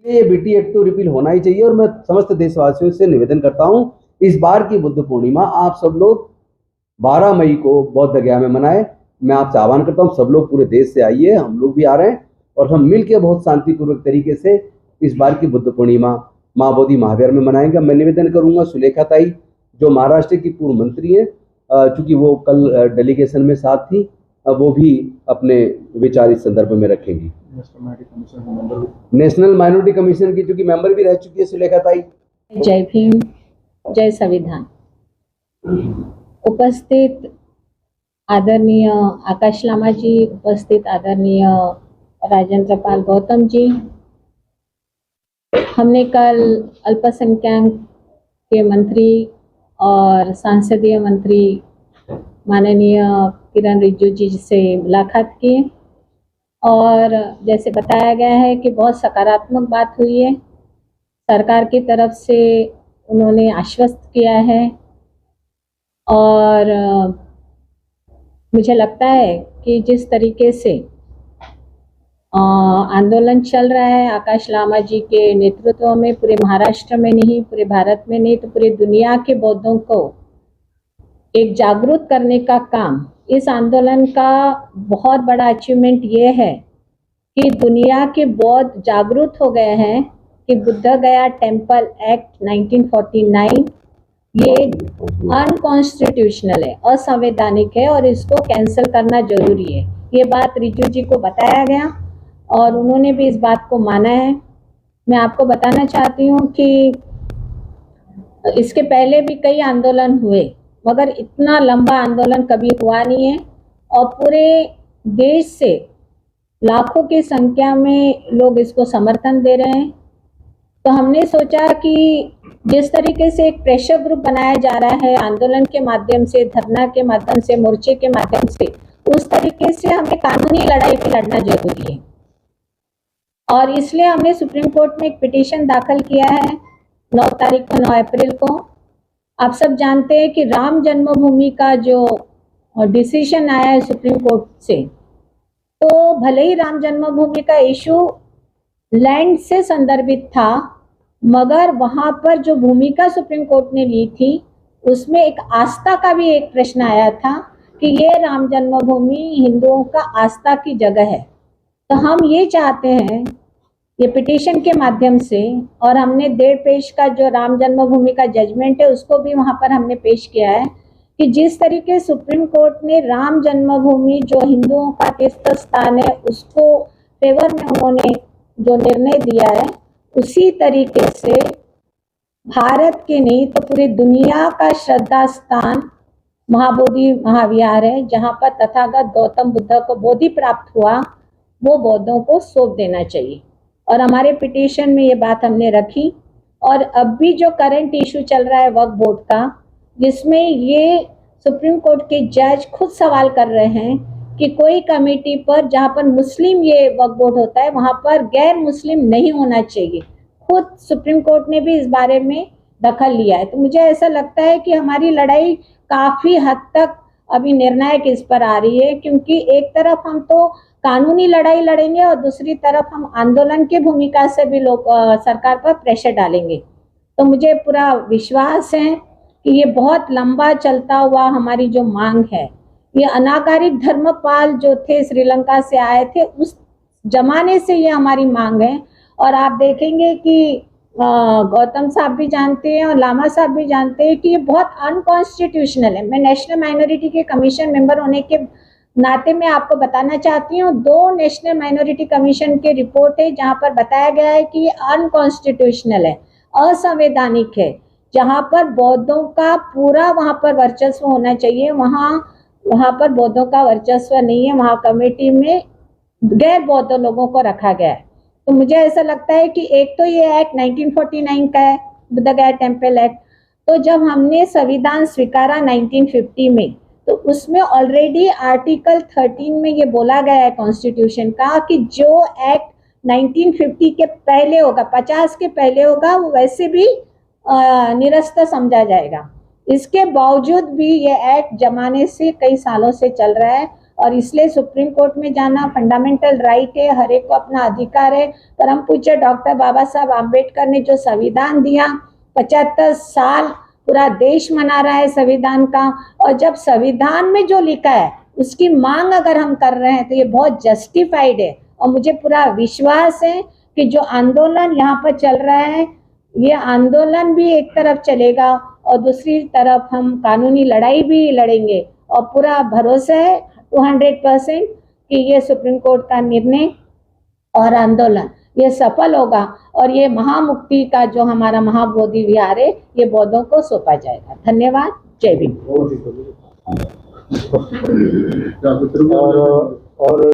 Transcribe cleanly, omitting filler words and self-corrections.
ये BT act तो repeal होना ही चाहिए। और मैं समस्त देशवासियों से निवेदन करता हूं, इस बार की बुद्ध पूर्णिमा आप सब लोग 12 मई को बौद्ध गया में मनाएं। मैं आपसे आह्वान करता हूं, सब लोग पूरे देश से आइए, हम लोग भी आ रहे हैं और हम मिलकर बहुत शांतिपूर्वक तरीके से इस बार की बुद्ध पूर्णिमा माँ बोधि महाविहार में मनाएंगे। मैं निवेदन करूंगा सुलेखा ताई जो महाराष्ट्र की पूर्व मंत्री है, चूंकि वो कल डेलीगेशन में साथ थी, वो भी अपने विचार इस संदर्भ में रखेंगी। नेशनल माइनॉरिटी कमीशन की चूंकि मेंबर भी रह चुकी है सुलेखा ताई। जय भीम, जय संविधान। उपस्थित आदरणीय आकाश लामा जी, उपस्थित आदरणीय राजेंद्र पाल गौतम जी, हमने कल अल्पसंख्यक के मंत्री और संसदीय मंत्री माननीय किरण रिजिजू जी से मुलाकात की और जैसे बताया गया है कि बहुत सकारात्मक बात हुई है। सरकार की तरफ से उन्होंने आश्वस्त किया है और मुझे लगता है कि जिस तरीके से आंदोलन चल रहा है आकाश लामा जी के नेतृत्व में, पूरे महाराष्ट्र में नहीं, पूरे भारत में नहीं तो पूरी दुनिया के बौद्धों को एक जागरूक करने का काम, इस आंदोलन का बहुत बड़ा अचीवमेंट ये है कि दुनिया के बौद्ध जागरूक हो गए हैं कि बुद्ध गया टेम्पल एक्ट 1949 ये अनकॉन्स्टिट्यूशनल है, असंवैधानिक है और इसको कैंसिल करना जरूरी है। ये बात रिजिजू जी को बताया गया और उन्होंने भी इस बात को माना है। मैं आपको बताना चाहती हूँ कि इसके पहले भी कई आंदोलन हुए मगर इतना लंबा आंदोलन कभी हुआ नहीं है और पूरे देश से लाखों की संख्या में लोग इसको समर्थन दे रहे हैं। तो हमने सोचा कि जिस तरीके से एक प्रेशर ग्रुप बनाया जा रहा है आंदोलन के माध्यम से, धरना के माध्यम से, मोर्चे के माध्यम से, उस तरीके से हमें कानूनी लड़ाई भी लड़ना जरूरी है और इसलिए हमने सुप्रीम कोर्ट में एक पिटीशन दाखिल किया है 9 तारीख को, 9 अप्रैल को। आप सब जानते हैं कि राम जन्मभूमि का जो डिसीजन आया है सुप्रीम कोर्ट से, तो भले ही राम जन्मभूमि का इशू लैंड से संदर्भित था मगर वहां पर जो भूमिका सुप्रीम कोर्ट ने ली थी उसमें एक आस्था का भी एक प्रश्न आया था कि ये राम जन्मभूमि हिंदुओं का आस्था की जगह है। तो हम ये चाहते हैं ये पिटीशन के माध्यम से, और हमने 1.5 पेज का जो राम जन्मभूमि का जजमेंट है उसको भी वहां पर हमने पेश किया है कि जिस तरीके सुप्रीम कोर्ट ने राम जन्मभूमि जो हिंदुओं का तीर्थ स्थान है उसको फेवर में उन्होंने जो निर्णय दिया है, उसी तरीके से भारत के नहीं तो पूरी दुनिया का श्रद्धा स्थान महाबोधि महाविहार है, जहां पर तथागत गौतम बुद्ध को बोधि प्राप्त हुआ, वो बौद्धों को सौंप देना चाहिए। और हमारे पिटीशन में ये बात हमने रखी। और अब भी जो करंट इशू चल रहा है वक्फ बोर्ड का, जिसमें ये सुप्रीम कोर्ट के जज खुद सवाल कर रहे हैं कि कोई कमेटी पर जहां पर मुस्लिम ये वक्फ बोर्ड होता है वहां पर गैर मुस्लिम नहीं होना चाहिए, खुद सुप्रीम कोर्ट ने भी इस बारे में दखल लिया है। तो मुझे ऐसा लगता है कि हमारी लड़ाई काफी हद तक अभी निर्णायक इस पर आ रही है, क्योंकि एक तरफ हम तो कानूनी लड़ाई लड़ेंगे और दूसरी तरफ हम आंदोलन की भूमिका से भी लोग सरकार पर प्रेशर डालेंगे। तो मुझे पूरा विश्वास है कि ये बहुत लंबा चलता हुआ हमारी जो मांग है, ये अनागारिक धर्मपाल जो थे श्रीलंका से आए थे उस जमाने से ये हमारी मांग है। और आप देखेंगे कि गौतम साहब भी जानते हैं और लामा साहब भी जानते हैं कि ये बहुत अनकॉन्स्टिट्यूशनल है। मैं नेशनल माइनॉरिटी के कमीशन मेंबर होने के नाते में आपको बताना चाहती हूँ, 2 नेशनल माइनॉरिटी कमीशन के रिपोर्ट है जहाँ पर बताया गया है कि ये अनकॉन्स्टिट्यूशनल है, असंवैधानिक है, जहाँ पर बौद्धों का पूरा वहाँ पर वर्चस्व होना चाहिए, वहाँ पर बौद्धों का वर्चस्व नहीं है, वहाँ कमेटी में गैर बौद्ध लोगों को रखा गया है। तो मुझे ऐसा लगता है कि एक तो ये एक्ट 1949 का है, बुद्ध गया टेम्पल एक्ट, तो जब हमने संविधान स्वीकारा 1950 में, तो उसमें ऑलरेडी आर्टिकल 13 में ये बोला गया है कॉन्स्टिट्यूशन का कि जो एक्ट 1950 के पहले होगा, 50 के पहले होगा, वो वैसे भी निरस्त समझा जाएगा। इसके बावजूद भी ये एक्ट जमाने से कई सालों से चल रहा है और इसलिए सुप्रीम कोर्ट में जाना फंडामेंटल राइट है, हर एक को अपना अधिकार है। परम पूज्य डॉक्टर बाबा साहब आम्बेडकर ने जो संविधान दिया, 75 साल पूरा देश मना रहा है संविधान का, और जब संविधान में जो लिखा है उसकी मांग अगर हम कर रहे हैं तो ये बहुत जस्टिफाइड है। और मुझे पूरा विश्वास है कि जो आंदोलन यहाँ पर चल रहा है, ये आंदोलन भी एक तरफ चलेगा और दूसरी तरफ हम कानूनी लड़ाई भी लड़ेंगे, और पूरा भरोसा है 200% कि ये सुप्रीम कोर्ट का निर्णय और आंदोलन ये सफल होगा, और ये महामुक्ति का जो हमारा महाबोधि विहार है ये बौद्धों को सौंपा जाएगा। धन्यवाद। जय भीम। और